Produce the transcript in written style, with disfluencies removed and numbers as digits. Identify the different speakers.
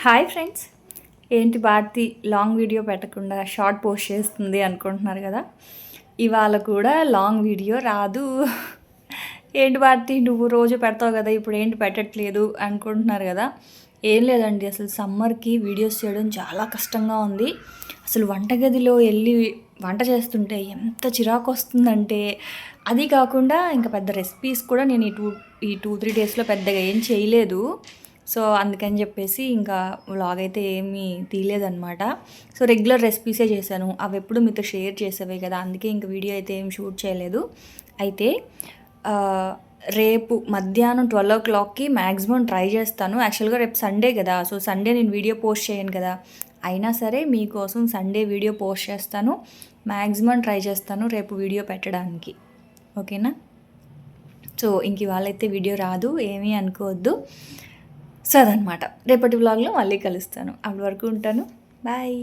Speaker 1: Hi friends, ఏంటి Bharati long video పెట్టకుండా short post చేస్తుంది అనుకుంటున్నారు కదా. ఇవాళ కూడా లాంగ్ వీడియో రాదు. ఏంటి భారతి నువ్వు రోజు పెడతావు కదా, ఇప్పుడు ఏంటి పెట్టట్లేదు అనుకుంటున్నారు కదా. ఏం లేదండి, అసలు సమ్మర్కి వీడియోస్ చేయడం చాలా కష్టంగా ఉంది. అసలు వంటగదిలో వెళ్ళి వంట చేస్తుంటే ఎంత చిరాకు వస్తుందంటే, అది కాకుండా ఇంకా పెద్ద రెసిపీస్ కూడా నేను ఈ 2-3 డేస్లో పెద్దగా ఏం చేయలేదు. సో అందుకని చెప్పేసి ఇంకా వ్లాగ్ అయితే ఏమీ తీయలేదన్నమాట. సో రెగ్యులర్ రెసిపీసే చేశాను, అవి ఎప్పుడు మీతో షేర్ చేసేవే కదా, అందుకే ఇంకా వీడియో అయితే ఏం షూట్ చేయలేదు. అయితే రేపు మధ్యాహ్నం 12 o'clockకి మ్యాక్సిమం ట్రై చేస్తాను. యాక్చువల్గా రేపు సండే కదా, సో సండే నేను వీడియో పోస్ట్ చేయను కదా, అయినా సరే మీకోసం సండే వీడియో పోస్ట్ చేస్తాను. మ్యాక్సిమం ట్రై చేస్తాను రేపు వీడియో పెట్టడానికి, ఓకేనా. సో ఇంక ఇవాళైతే వీడియో రాదు, ఏమీ అనుకోవద్దు. సో అదనమాట, రేపటి వ్లాగ్లో మళ్ళీ కలుస్తాను. అప్పటి వరకు ఉంటాను, బాయ్.